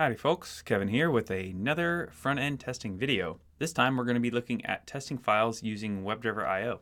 Howdy folks, Kevin here with another front-end testing video. This time we're going to be looking at testing files using WebdriverIO. Io.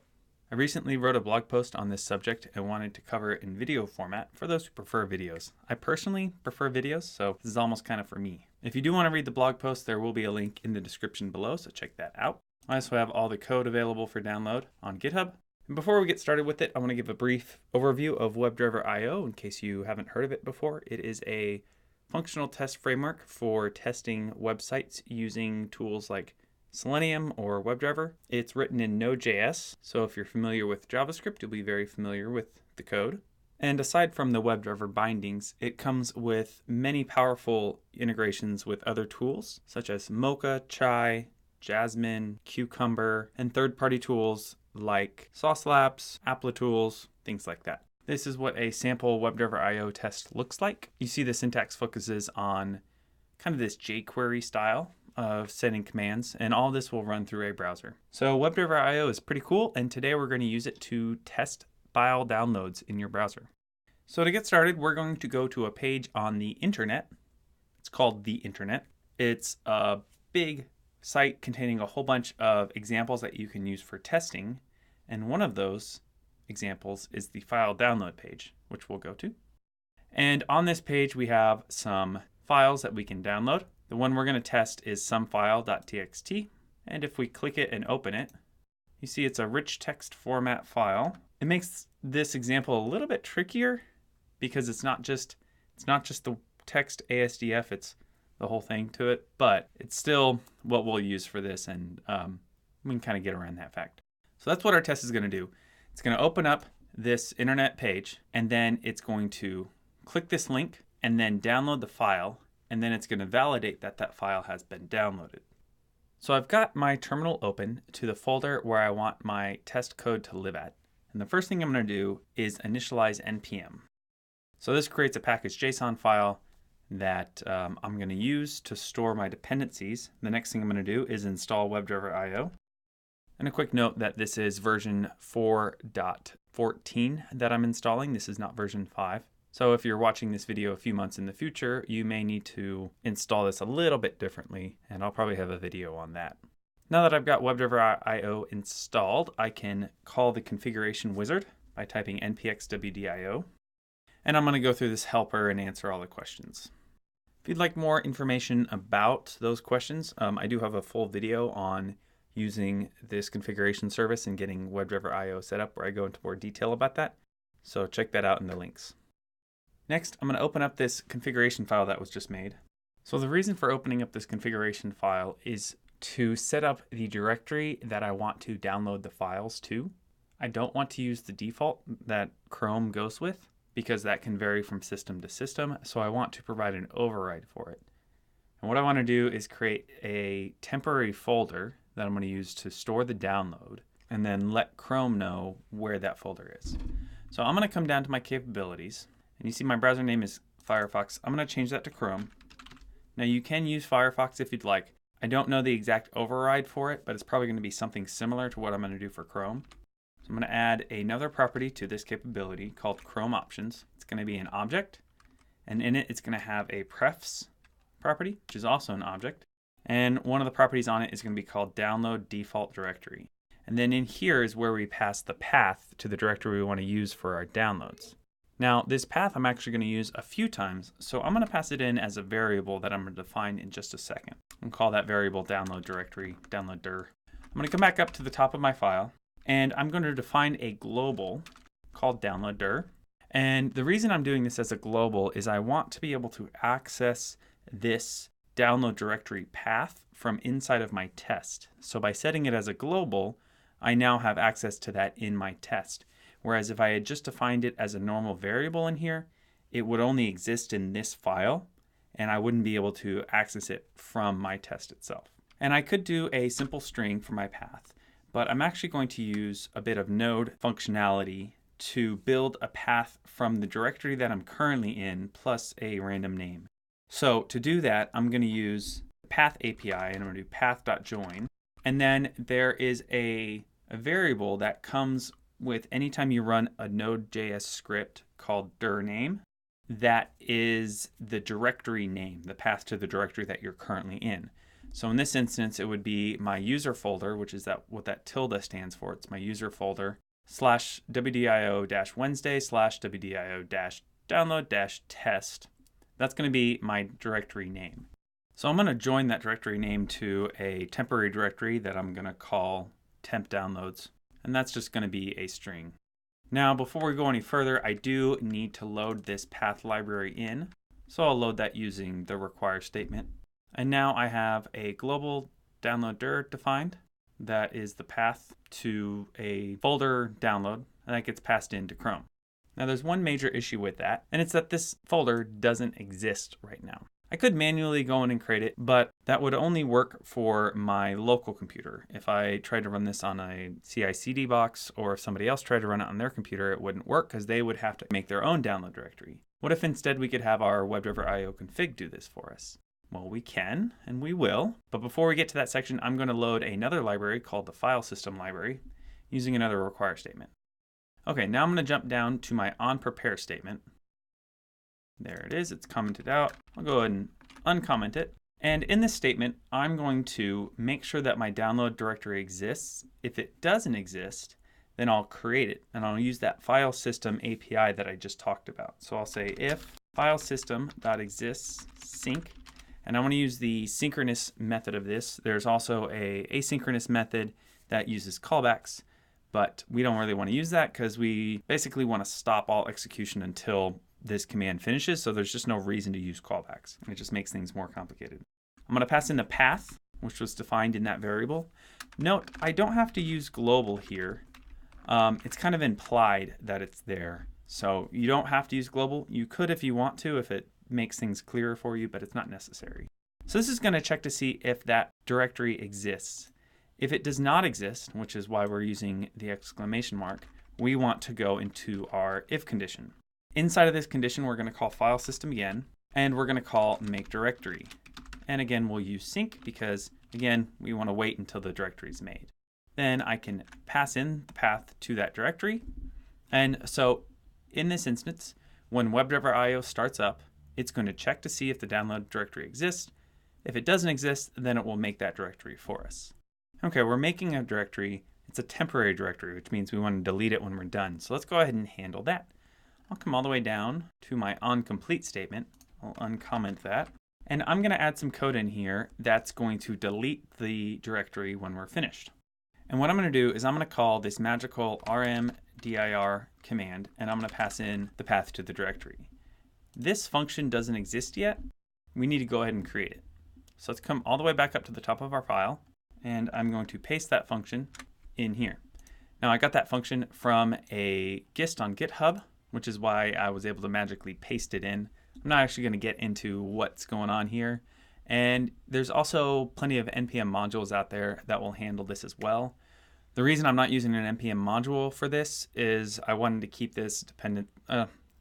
I recently wrote a blog post on this subject and wanted to cover it in video format for those who prefer videos. I personally prefer videos, so this is almost kind of for me. If you do want to read the blog post, there will be a link in the description below, so check that out. I also have all the code available for download on GitHub. And before we get started with it, I want to give a brief overview of WebdriverIO in case you haven't heard of it before. It is a functional test framework for testing websites using tools like Selenium or WebDriver. It's written in NodeJS, so if you're familiar with JavaScript, you'll be very familiar with the code. And aside from the WebDriver bindings, it comes with many powerful integrations with other tools, such as Mocha, Chai, Jasmine, Cucumber, and third-party tools like Sauce Labs, Applitools, things like that. This is what a sample WebdriverIO test looks like. You see the syntax focuses on kind of this jQuery style of sending commands, and all this will run through a browser. So WebdriverIO is pretty cool, and today we're going to use it to test file downloads in your browser. So to get started, we're going to go to a page on the internet. It's called the internet. It's a big site containing a whole bunch of examples that you can use for testing, and one of those examples is the file download page, which we'll go to. And on this page, we have some files that we can download. The one we're going to test is somefile.txt. And if we click it and open it, you see it's a rich text format file. It makes this example a little bit trickier because it's not just the text ASDF, it's the whole thing to it, but it's still what we'll use for this, and we can kind of get around that fact. So that's what our test is going to do. It's going to open up this internet page, and then it's going to click this link and then download the file, and then it's going to validate that that file has been downloaded. So I've got my terminal open to the folder where I want my test code to live at. And the first thing I'm going to do is initialize npm. So this creates a package.json file that I'm going to use to store my dependencies. The next thing I'm going to do is install WebdriverIO. And a quick note that this is version 4.14 that I'm installing. This is not version 5. So if you're watching this video a few months in the future, you may need to install this a little bit differently, and I'll probably have a video on that. Now that I've got WebdriverIO installed, I can call the configuration wizard by typing npx wdio. And I'm going to go through this helper and answer all the questions. If you'd like more information about those questions, I do have a full video on using this configuration service and getting WebdriverIO set up where I go into more detail about that. So check that out in the links. Next, I'm going to open up this configuration file that was just made. So the reason for opening up this configuration file is to set up the directory that I want to download the files to. I don't want to use the default that Chrome goes with because that can vary from system to system. So I want to provide an override for it. And what I want to do is create a temporary folder that I'm going to use to store the download and then let Chrome know where that folder is. So I'm going to come down to my capabilities, and you see my browser name is Firefox. I'm going to change that to Chrome. Now you can use Firefox if you'd like. I don't know the exact override for it, but it's probably going to be something similar to what I'm going to do for Chrome. So I'm going to add another property to this capability called Chrome Options. It's going to be an object, and in it it's going to have a prefs property, which is also an object. And one of the properties on it is going to be called download default directory. And then in here is where we pass the path to the directory we want to use for our downloads. Now this path I'm actually going to use a few times, so I'm going to pass it in as a variable that I'm going to define in just a second. And call that variable download directory, download dir. I'm going to come back up to the top of my file, and I'm going to define a global called download dir. And the reason I'm doing this as a global is I want to be able to access this download directory path from inside of my test. So by setting it as a global, I now have access to that in my test. Whereas if I had just defined it as a normal variable in here, it would only exist in this file, and I wouldn't be able to access it from my test itself. And I could do a simple string for my path, but I'm actually going to use a bit of Node functionality to build a path from the directory that I'm currently in plus a random name. So to do that, I'm going to use the path API, and I'm going to do path.join. And then there is a variable that comes with anytime you run a NodeJS script called dir name. that is the directory name, the path to the directory that you're currently in. So in this instance, it would be my user folder, which is what that tilde stands for. It's my user folder /WDIO Wednesday /WDIO download test. That's going to be my directory name. So I'm going to join that directory name to a temporary directory that I'm going to call temp downloads. And that's just going to be a string. Now, before we go any further, I do need to load this path library in. So I'll load that using the require statement. And now I have a global downloader defined. That is the path to a folder download, and that gets passed into Chrome. Now there's one major issue with that, and it's that this folder doesn't exist right now. I could manually go in and create it, but that would only work for my local computer. If I tried to run this on a CI/CD box, or if somebody else tried to run it on their computer, it wouldn't work because they would have to make their own download directory. What if instead we could have our WebdriverIO config do this for us? Well, we can, and we will. But before we get to that section, I'm going to load another library called the file system library using another require statement. Okay, now I'm going to jump down to my onPrepare statement. There it is, it's commented out. I'll go ahead and uncomment it. And in this statement, I'm going to make sure that my download directory exists. If it doesn't exist, then I'll create it. And I'll use that file system API that I just talked about. So I'll say if filesystem.exists sync. And I want to use the synchronous method of this. There's also an asynchronous method that uses callbacks, but we don't really want to use that because we basically want to stop all execution until this command finishes. So there's just no reason to use callbacks. It just makes things more complicated. I'm going to pass in the path, which was defined in that variable. Note, I don't have to use global here. It's kind of implied that it's there. So you don't have to use global. You could if you want to, if it makes things clearer for you, but it's not necessary. So this is going to check to see if that directory exists. If it does not exist, which is why we're using the exclamation mark, we want to go into our if condition. Inside of this condition, we're going to call file system again, and we're going to call make directory. And again, we'll use sync because, again, we want to wait until the directory is made. Then I can pass in the path to that directory. And so in this instance, when WebdriverIO starts up, it's going to check to see if the download directory exists. If it doesn't exist, then it will make that directory for us. Okay, we're making a directory. It's a temporary directory, which means we want to delete it when we're done. So let's go ahead and handle that. I'll come all the way down to my onComplete statement. I'll uncomment that. And I'm going to add some code in here that's going to delete the directory when we're finished. And what I'm going to do is I'm going to call this magical rmdir command, and I'm going to pass in the path to the directory. This function doesn't exist yet. We need to go ahead and create it. So let's come all the way back up to the top of our file, and I'm going to paste that function in here. Now I got that function from a gist on GitHub, which is why I was able to magically paste it in. I'm not actually going to get into what's going on here. And there's also plenty of NPM modules out there that will handle this as well. The reason I'm not using an NPM module for this is I wanted to keep this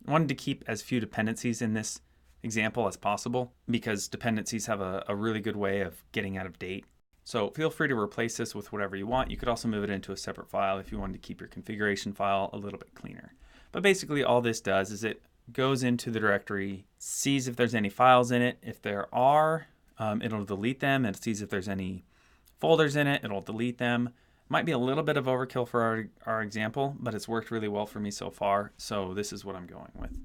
wanted to keep as few dependencies in this example as possible because dependencies have a really good way of getting out of date. So feel free to replace this with whatever you want. You could also move it into a separate file if you wanted to keep your configuration file a little bit cleaner. But basically all this does is it goes into the directory, sees if there's any files in it. If there are, it'll delete them, and it sees if there's any folders in it, it'll delete them. Might be a little bit of overkill for our example, but it's worked really well for me so far, so this is what I'm going with.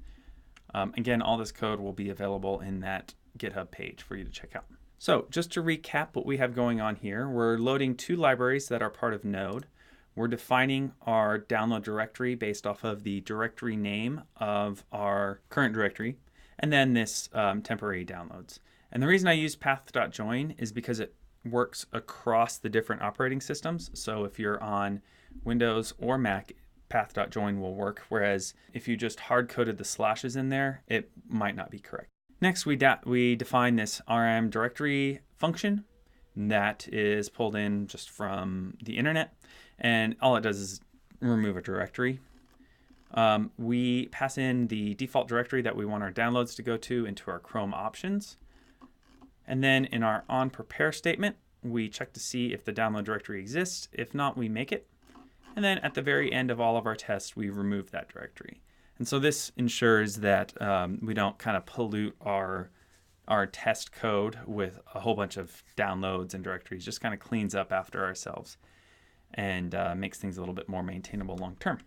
Again, all this code will be available in that GitHub page for you to check out. So just to recap what we have going on here, we're loading two libraries that are part of Node. We're defining our download directory based off of the directory name of our current directory, and then this temporary downloads. And the reason I use path.join is because it works across the different operating systems. So if you're on Windows or Mac, path.join will work, whereas if you just hard-coded the slashes in there, it might not be correct. Next, we define this rm directory function that is pulled in just from the internet, and all it does is remove a directory. We pass in the default directory that we want our downloads to go to into our Chrome options. And then in our onPrepare statement, we check to see if the download directory exists. If not, we make it. And then at the very end of all of our tests, we remove that directory. And so this ensures that we don't kind of pollute our test code with a whole bunch of downloads and directories. Just kind of cleans up after ourselves and makes things a little bit more maintainable long term.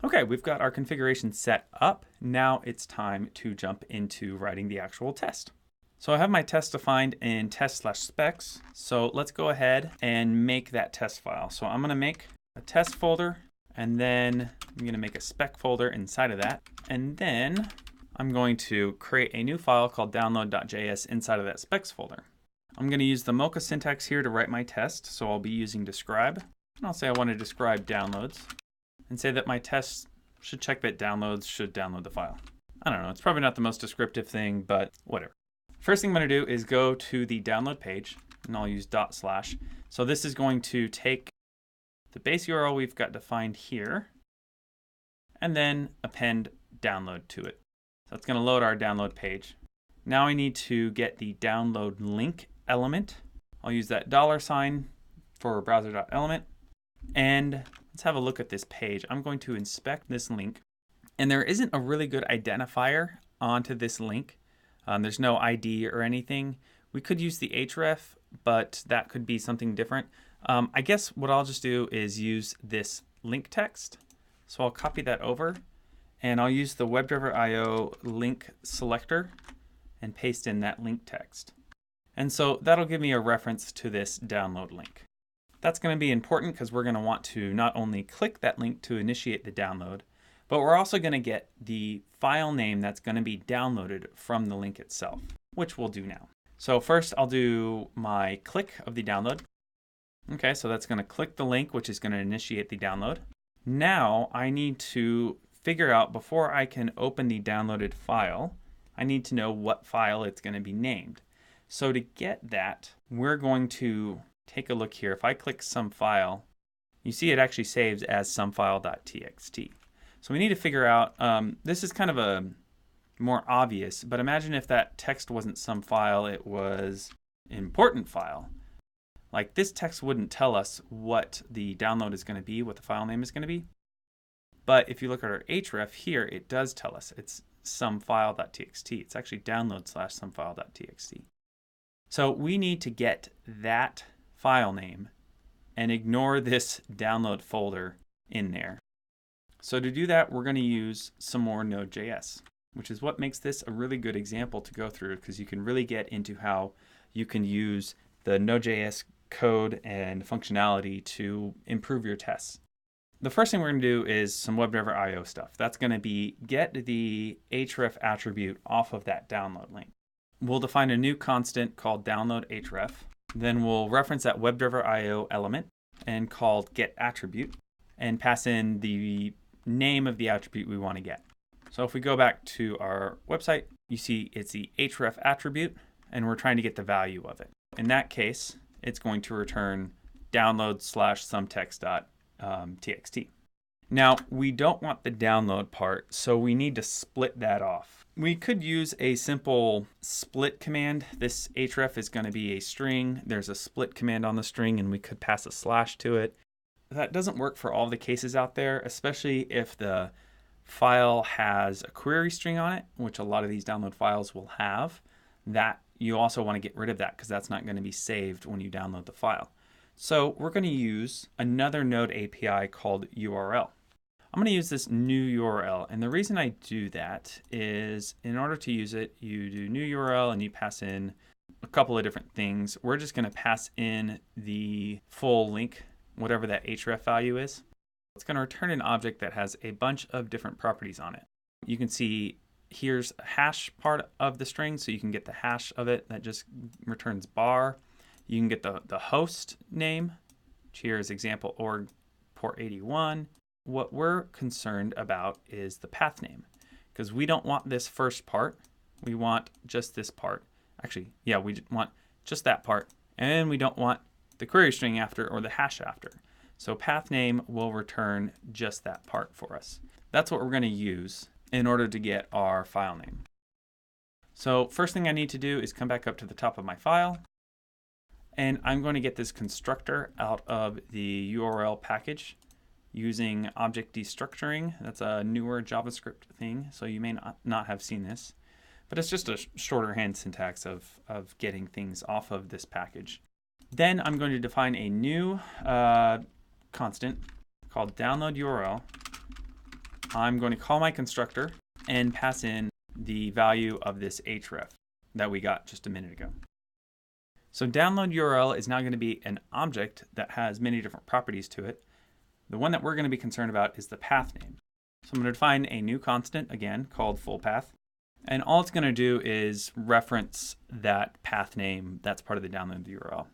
Okay, we've got our configuration set up. Now it's time to jump into writing the actual test. So I have my test defined in test/specs. So let's go ahead and make that test file. So I'm going to make a test folder, and then I'm going to make a spec folder inside of that. And then I'm going to create a new file called download.js inside of that specs folder. I'm going to use the Mocha syntax here to write my test. So I'll be using describe. And I'll say I want to describe downloads and say that my test should check that downloads should download the file. I don't know, it's probably not the most descriptive thing, but whatever. First thing I'm going to do is go to the download page, and I'll use /. So this is going to take the base URL we've got defined here, and then append download to it. So it's going to load our download page. Now I need to get the download link element. I'll use that $sign for browser.element. And let's have a look at this page. I'm going to inspect this link. And there isn't a really good identifier onto this link. There's no ID or anything. We could use the href, but that could be something different. I guess what I'll just do is use this link text. So I'll copy that over, and I'll use the WebdriverIO link selector and paste in that link text. And so that'll give me a reference to this download link. That's going to be important because we're going to want to not only click that link to initiate the download, but we're also going to get the file name that's going to be downloaded from the link itself, which we'll do now. So first I'll do my click of the download. Okay, so that's going to click the link, which is going to initiate the download. Now I need to figure out, before I can open the downloaded file, I need to know what file it's going to be named. So to get that, we're going to take a look here. If I click some file, you see it actually saves as somefile.txt. So we need to figure out, this is kind of a more obvious, but imagine if that text wasn't some file, it was important file. Like this text wouldn't tell us what the download is going to be, what the file name is going to be. But if you look at our href here, it does tell us it's somefile.txt. It's actually download/somefile.txt. So we need to get that file name and ignore this download folder in there. So to do that, we're going to use some more Node.js, which is what makes this a really good example to go through, because you can really get into how you can use the Node.js code and functionality to improve your tests. The first thing we're going to do is some WebDriver IO stuff. That's going to be get the href attribute off of that download link. We'll define a new constant called download href. Then we'll reference that WebDriver IO element and called getAttribute and pass in the name of the attribute we want to get. So if we go back to our website, you see it's the href attribute, and we're trying to get the value of it. In that case, it's going to return download/sometext.txt. Now, we don't want the download part, so we need to split that off. We could use a simple split command. This href is going to be a string. There's a split command on the string, and we could pass a slash to it. That doesn't work for all the cases out there, especially if the file has a query string on it, which a lot of these download files will have. That you also want to get rid of that because that's not going to be saved when you download the file. So we're going to use another Node API called URL. I'm going to use this new URL, and the reason I do that is in order to use it, you do new URL and you pass in a couple of different things. We're just going to pass in the full link, whatever that href value is. It's going to return an object that has a bunch of different properties on it. You can see here's a hash part of the string, so you can get the hash of it that just returns bar. You can get the host name, which here is example org port 81. What we're concerned about is the path name, because we don't want this first part. We want just this part. Actually, yeah, we want just that part, and we don't want the query string after or the hash after. So path name will return just that part for us. That's what we're going to use in order to get our file name. So first thing I need to do is come back up to the top of my file, and I'm going to get this constructor out of the URL package using object destructuring. That's a newer JavaScript thing, so you may not have seen this. But it's just a shorter hand syntax of getting things off of this package. Then I'm going to define a new constant called download URL. I'm going to call my constructor and pass in the value of this href that we got just a minute ago. So download URL is now going to be an object that has many different properties to it. The one that we're going to be concerned about is the path name. So I'm going to define a new constant again called full path. And all it's going to do is reference that path name that's part of the download URL.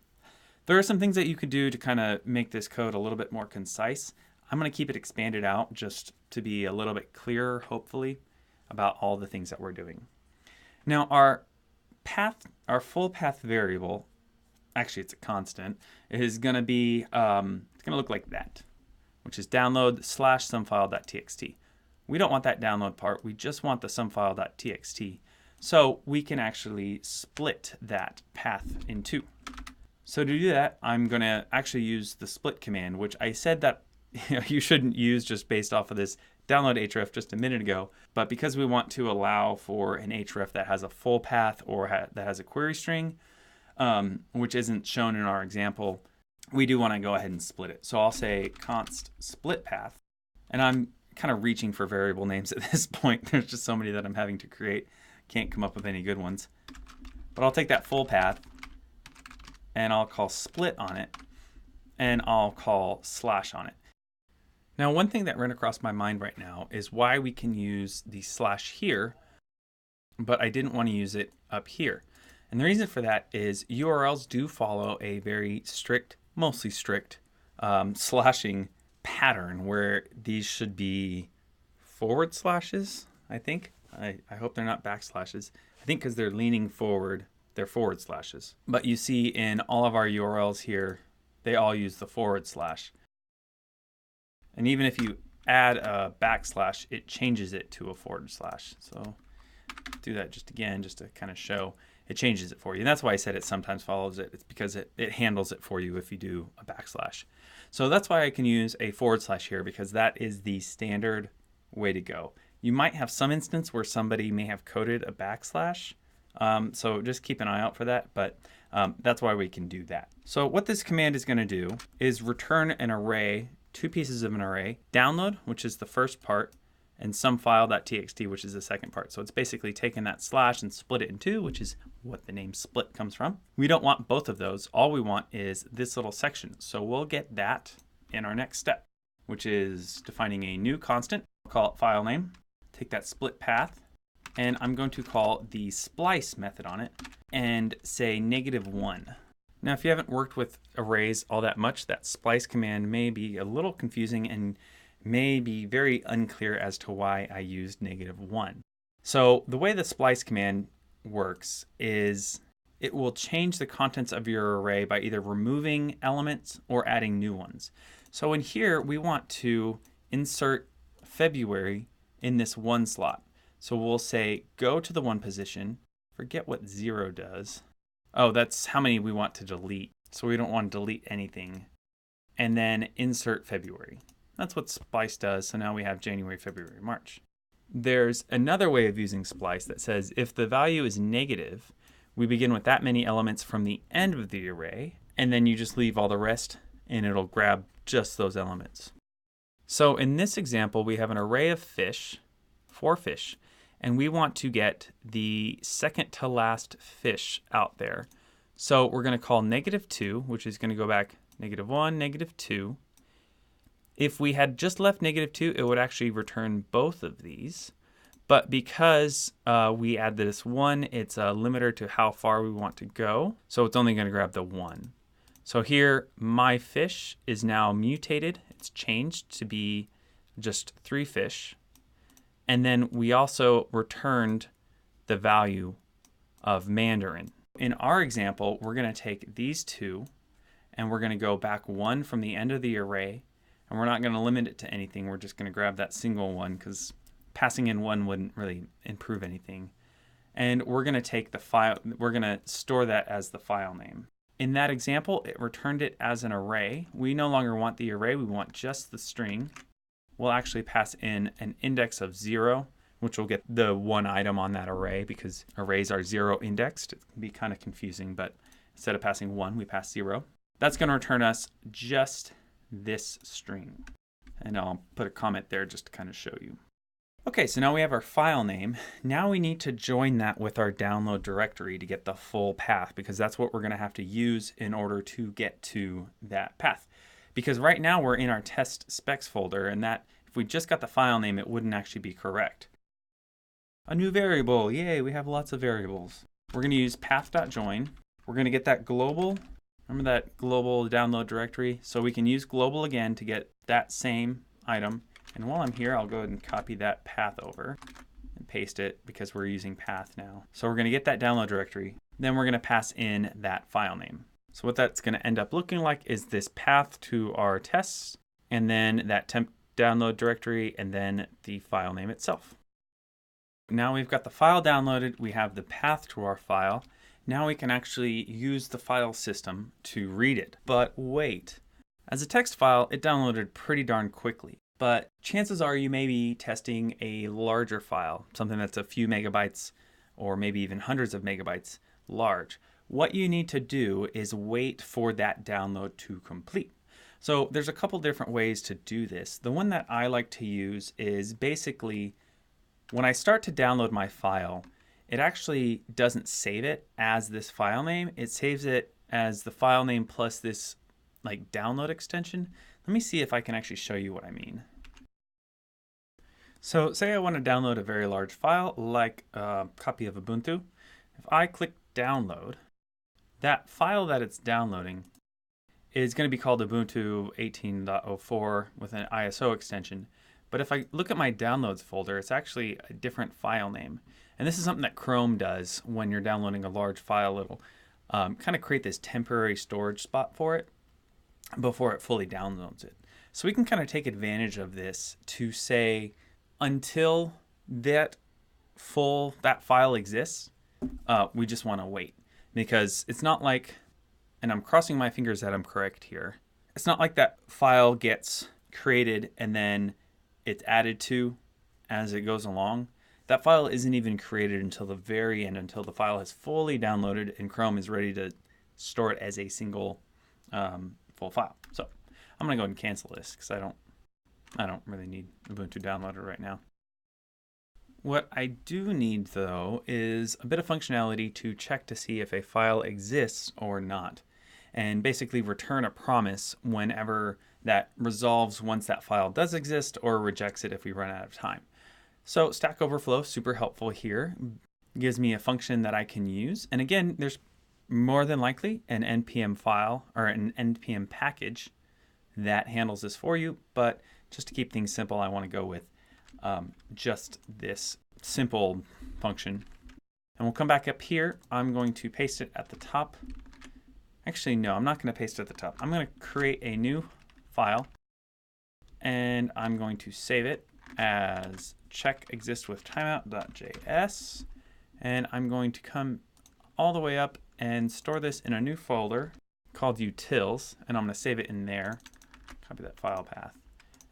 There are some things that you could do to kind of make this code a little bit more concise. I'm going to keep it expanded out just to be a little bit clearer, hopefully, about all the things that we're doing. Now our full path variable, actually it's a constant, is going to be, it's going to look like that, which is download /sumfile.txt. We don't want that download part. We just want the sumfile.txt. So we can actually split that path in two. So to do that, I'm going to actually use the split command, which I said that you shouldn't use just based off of this download href just a minute ago. But because we want to allow for an href that has a full path or that has a query string, which isn't shown in our example, we do want to go ahead and split it. So I'll say const split path, and I'm kind of reaching for variable names at this point. There's just so many that I'm having to create. Can't come up with any good ones. But I'll take that full path and I'll call split on it and I'll call slash on it. Now, one thing that ran across my mind right now is why we can use the slash here, but I didn't want to use it up here. And the reason for that is URLs do follow a very strict, mostly strict slashing pattern where these should be forward slashes, I think. I hope they're not backslashes. I think because they're leaning forward, they're forward slashes. But you see in all of our URLs here, they all use the forward slash. And even if you add a backslash, it changes it to a forward slash. So do that just again, just to kind of show it changes it for you. And that's why I said it sometimes follows it. It's because it handles it for you if you do a backslash. So that's why I can use a forward slash here, because that is the standard way to go. You might have some instance where somebody may have coded a backslash. So just keep an eye out for that, but that's why we can do that. So what this command is going to do is return an array, two pieces of an array, download, which is the first part, and sumfile.txt, which is the second part. So it's basically taken that slash and split it in two, which is what the name split comes from. We don't want both of those. All we want is this little section. So we'll get that in our next step, which is defining a new constant. I'll call it file name. Take that split path, and I'm going to call the splice method on it and say -1. Now, if you haven't worked with arrays all that much, that splice command may be a little confusing and may be very unclear as to why I used -1. So the way the splice command works is it will change the contents of your array by either removing elements or adding new ones. So in here, we want to insert February in this 1 slot. So we'll say go to the 1 position, forget what 0 does. Oh, that's how many we want to delete. So we don't want to delete anything. And then insert February. That's what splice does. So now we have January, February, March. There's another way of using splice that says if the value is negative, we begin with that many elements from the end of the array, and then you just leave all the rest and it'll grab just those elements. So in this example, we have an array of fish, 4 fish, and we want to get the second to last fish out there. So we're going to call -2, which is going to go back -1, -2. If we had just left -2, it would actually return both of these. But because we add this 1, it's a limiter to how far we want to go. So it's only going to grab the 1. So here, my fish is now mutated. It's changed to be just 3 fish. And then we also returned the value of Mandarin. In our example, we're going to take these two and we're going to go back 1 from the end of the array. And we're not going to limit it to anything. We're just going to grab that single one because passing in 1 wouldn't really improve anything. And we're going to take the file, we're going to store that as the file name. In that example, it returned it as an array. We no longer want the array, we want just the string. We'll actually pass in an index of 0, which will get the one item on that array because arrays are 0 indexed. It can be kind of confusing, but instead of passing 1, we pass 0. That's going to return us just this string. And I'll put a comment there just to kind of show you. Okay, so now we have our file name. Now we need to join that with our download directory to get the full path, because that's what we're going to have to use in order to get to that path. Because right now we're in our test specs folder, and that if we just got the file name, it wouldn't actually be correct. A new variable, yay, we have lots of variables. We're going to use path.join. We're going to get that global, remember that global download directory? So we can use global again to get that same item. And while I'm here, I'll go ahead and copy that path over and paste it because we're using path now. So we're going to get that download directory. Then we're going to pass in that file name. So what that's going to end up looking like is this path to our tests, and then that temp download directory, and then the file name itself. Now we've got the file downloaded. We have the path to our file. Now we can actually use the file system to read it. But wait, as a text file, it downloaded pretty darn quickly. But chances are you may be testing a larger file, something that's a few megabytes or maybe even hundreds of megabytes large. What you need to do is wait for that download to complete. So there's a couple different ways to do this. The one that I like to use is basically when I start to download my file, it actually doesn't save it as this file name. It saves it as the file name plus this like download extension. Let me see if I can actually show you what I mean. So say I want to download a very large file like a copy of Ubuntu. If I click download, that file that it's downloading is going to be called Ubuntu 18.04 with an ISO extension. But if I look at my downloads folder, it's actually a different file name. And this is something that Chrome does when you're downloading a large file. It'll kind of create this temporary storage spot for it before it fully downloads it. So we can kind of take advantage of this to say until that file exists, we just want to wait, because it's not like, and I'm crossing my fingers that I'm correct here, it's not like that file gets created and then it's added to as it goes along. That file isn't even created until the very end, until the file has fully downloaded and Chrome is ready to store it as a single full file. So I'm going to go ahead and cancel this because I don't really need Ubuntu downloaded right now. What I do need though is a bit of functionality to check to see if a file exists or not, and basically return a promise whenever that resolves once that file does exist or rejects it if we run out of time. So Stack Overflow, super helpful here, gives me a function that I can use. And again, there's more than likely an NPM file or an NPM package that handles this for you. But just to keep things simple, I want to go with just this simple function. And we'll come back up here. I'm going to paste it at the top. Actually, no, I'm not going to paste it at the top. I'm going to create a new file, and I'm going to save it as checkExistWithTimeout.js, and I'm going to come all the way up and store this in a new folder called utils, and I'm going to save it in there. Copy that file path.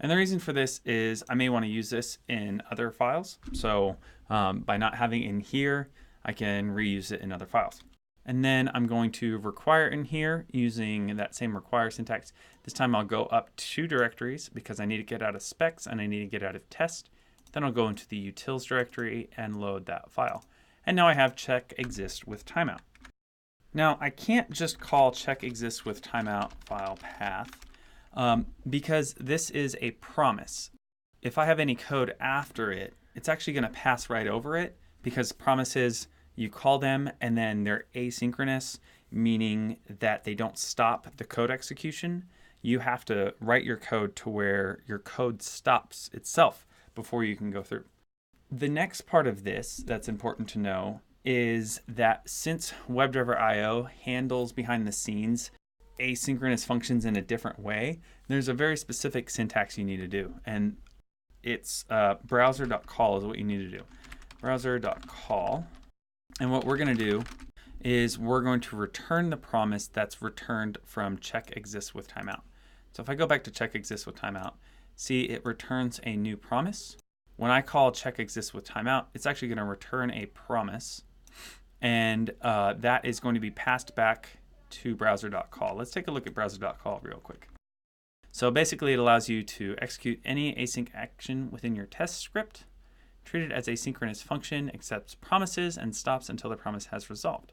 And the reason for this is I may want to use this in other files. So by not having it in here, I can reuse it in other files. And then I'm going to require in here using that same require syntax. This time I'll go up 2 directories because I need to get out of specs and I need to get out of test. Then I'll go into the utils directory and load that file. And now I have checkExistWithTimeout. Now I can't just call checkExistWithTimeout file path because this is a promise. If I have any code after it, it's actually going to pass right over it because promises, you call them and then they're asynchronous, meaning that they don't stop the code execution. You have to write your code to where your code stops itself before you can go through. The next part of this that's important to know is that since WebdriverIO Io handles behind the scenes asynchronous functions in a different way, there's a very specific syntax you need to do. And it's browser.call is what you need to do. Browser.call. And what we're going to do is we're going to return the promise that's returned from check exists with timeout. So if I go back to check exists with timeout, see it returns a new promise. When I call check exists with timeout, it's actually going to return a promise, and that is going to be passed back to browser.call. Let's take a look at browser.call real quick. So basically it allows you to execute any async action within your test script, treat it as a synchronous function, accepts promises, and stops until the promise has resolved.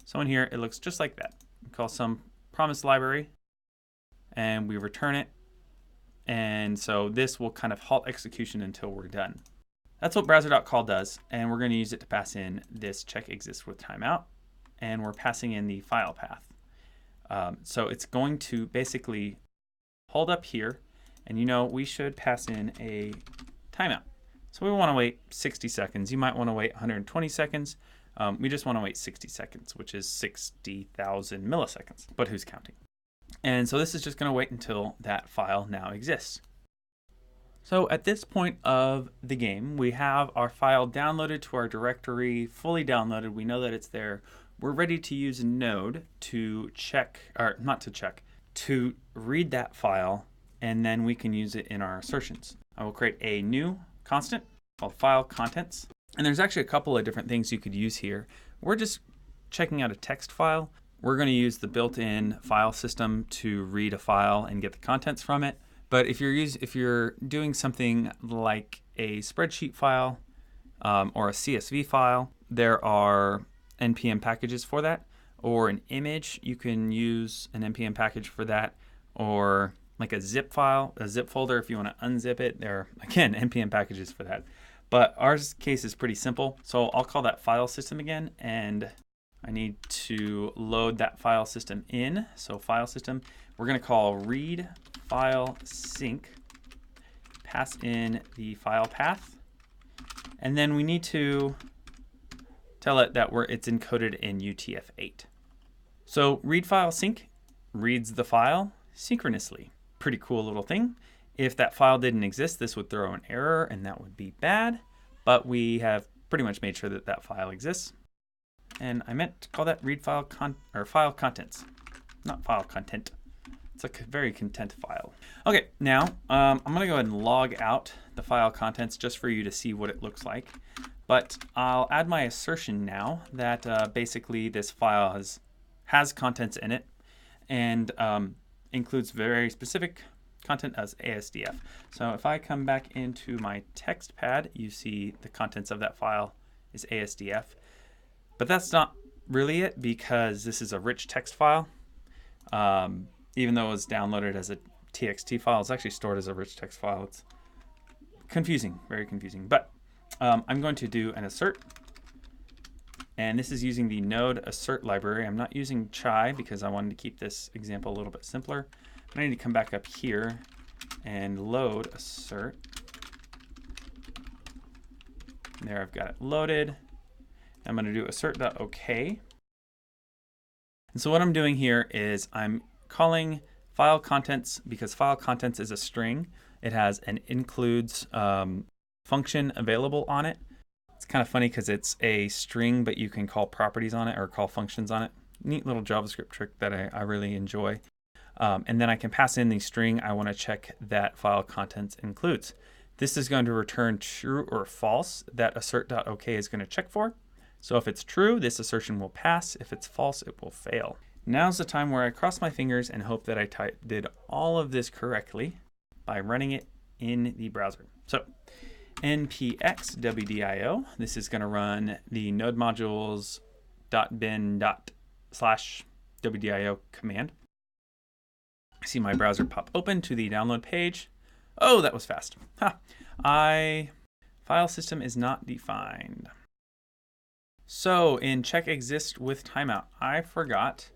So in here, it looks just like that. We call some promise library, and we return it. And so this will kind of halt execution until we're done. That's what browser.call does, and we're going to use it to pass in this check exists with timeout, and we're passing in the file path. So it's going to basically hold up here, and we should pass in a timeout. So we want to wait 60 seconds. You might want to wait 120 seconds. We just want to wait 60 seconds, which is 60,000 milliseconds, but who's counting? And so this is just going to wait until that file now exists. So at this point of the game, we have our file downloaded to our directory, fully downloaded. We know that it's there. We're ready to use Node to check, or not to check, to read that file, and then we can use it in our assertions. I will create a new constant called file contents. And there's actually a couple of different things you could use here. We're just checking out a text file. We're going to use the built-in file system to read a file and get the contents from it. But if you're doing something like a spreadsheet file or a CSV file, there are npm packages for that. Or an image, you can use an npm package for that. Or like a zip file, a zip folder, if you want to unzip it, there are, again, npm packages for that. But our case is pretty simple. So I'll call that file system again, and I need to load that file system in. So file system, we're going to call read file sync, pass in the file path, and then we need to tell it that it's encoded in UTF-8. So read file sync reads the file synchronously. Pretty cool little thing. If that file didn't exist, this would throw an error, and that would be bad. But we have pretty much made sure that that file exists. And I meant to call that read file file contents, not file content. It's a very content file. Okay, now I'm going to go ahead and log out the file contents just for you to see what it looks like. But I'll add my assertion now that basically this file has contents in it and includes very specific content as ASDF. So if I come back into my text pad, you see the contents of that file is ASDF. But that's not really it, because this is a rich text file. Even though it was downloaded as a TXT file, it's actually stored as a rich text file. It's confusing, very confusing. But I'm going to do an assert. And this is using the Node Assert library. I'm not using chai because I wanted to keep this example a little bit simpler. But I need to come back up here and load assert. There, I've got it loaded. I'm going to do assert.ok. And so what I'm doing here is I'm calling file contents because file contents is a string. It has an includes function available on it. It's kind of funny because it's a string, but you can call properties on it or call functions on it. Neat little JavaScript trick that I really enjoy. And then I can pass in the string I want to check that file contents includes. This is going to return true or false that assert.ok is going to check for. So if it's true, this assertion will pass. If it's false, it will fail. Now's the time where I cross my fingers and hope that I did all of this correctly by running it in the browser. So npx WDIO, this is going to run the node modules.bin/WDIO command. I see my browser pop open to the download page. Oh, that was fast. File system is not defined. So in check exist with timeout, I forgot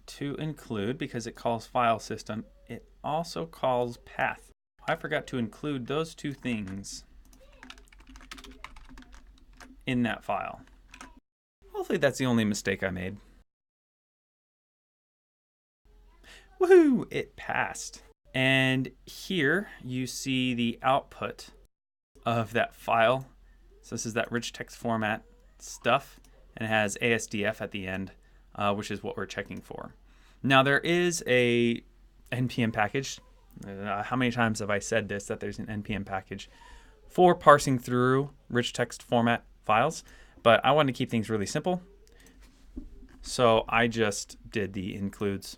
to include, because it calls file system, it also calls path. I forgot to include those two things in that file. Hopefully that's the only mistake I made. Woohoo, it passed. And here you see the output of that file. So this is that rich text format stuff, and it has ASDF at the end. which is what we're checking for. Now there is a npm package. How many times have I said this, that there's an npm package for parsing through rich text format files, but I wanted to keep things really simple. So I just did the includes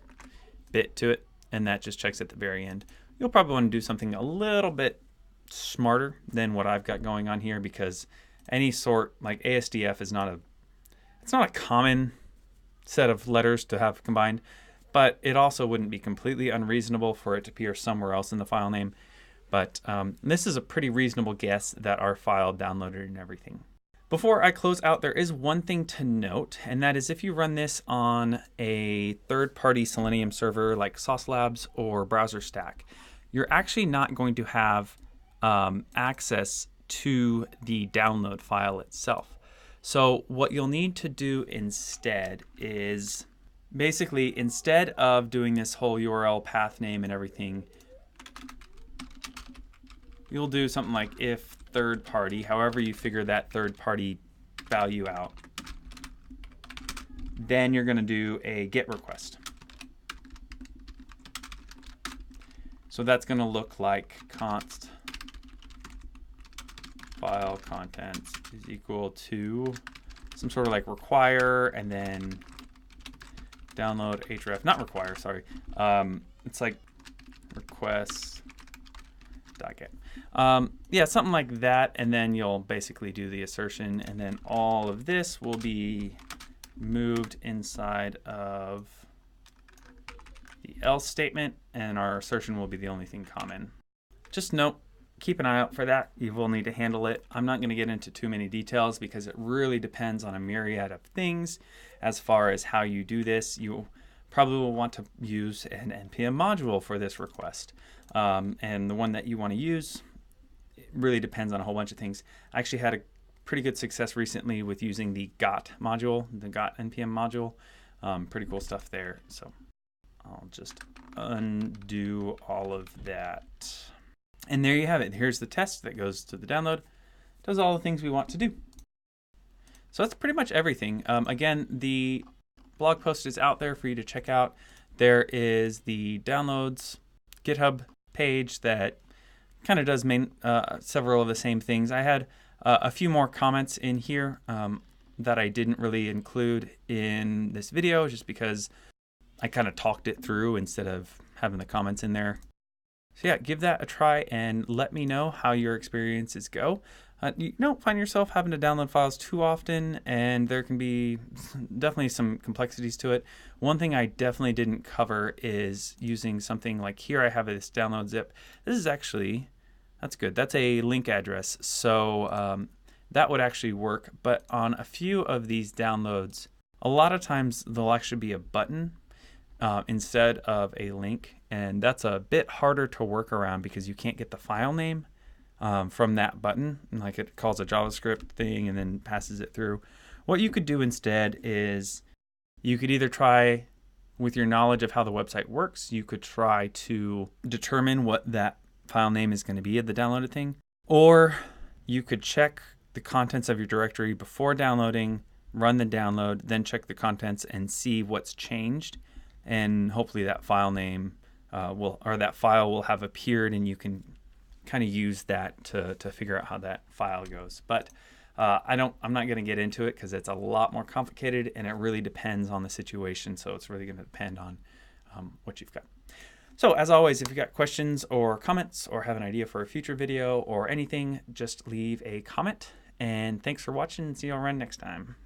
bit to it, and that just checks at the very end. You'll probably want to do something a little bit smarter than what I've got going on here, because any sort like ASDF is not a common set of letters to have combined, but it also wouldn't be completely unreasonable for it to appear somewhere else in the file name. But this is a pretty reasonable guess that our file downloaded and everything. Before I close out, there is one thing to note, and that is if you run this on a third-party Selenium server like Sauce Labs or Browser Stack, you're actually not going to have access to the download file itself. So what you'll need to do instead is basically, instead of doing this whole URL path name and everything, you'll do something like if third party, however you figure that third party value out. Then you're going to do a GET request. So that's going to look like const file contents is equal to some sort of like require, and then download href, not require, sorry. It's like request.get. Yeah, something like that, and then you'll basically do the assertion, and then all of this will be moved inside of the else statement, and our assertion will be the only thing common. Just note, keep an eye out for that. You will need to handle it. I'm not going to get into too many details because it really depends on a myriad of things as far as how you do this. You probably will want to use an npm module for this request. And the one that you want to use, it really depends on a whole bunch of things. I actually had a pretty good success recently with using the got module, the got npm module. Pretty cool stuff there. So I'll just undo all of that. And there you have it. Here's the test that goes to the download. Does all the things we want to do. So that's pretty much everything. Again, the blog post is out there for you to check out. There is the downloads GitHub page that kind of does several of the same things. I had a few more comments in here that I didn't really include in this video just because I kind of talked it through instead of having the comments in there. So yeah, give that a try and let me know how your experiences go. You don't find yourself having to download files too often, and there can be definitely some complexities to it. One thing I definitely didn't cover is using something like here I have this download zip. This is actually, that's good. That's a link address. So that would actually work. But on a few of these downloads, a lot of times there'll actually be a button instead of a link. And that's a bit harder to work around because you can't get the file name from that button. Like it calls a JavaScript thing and then passes it through. What you could do instead is you could either try, with your knowledge of how the website works, you could try to determine what that file name is going to be of the downloaded thing. Or you could check the contents of your directory before downloading, run the download, then check the contents and see what's changed. And hopefully that file name that file will have appeared, and you can kind of use that to figure out how that file goes. But I'm not going to get into it because it's a lot more complicated, and it really depends on the situation. So it's really going to depend on what you've got. So as always, if you've got questions or comments or have an idea for a future video or anything, just leave a comment. And thanks for watching. See you all around next time.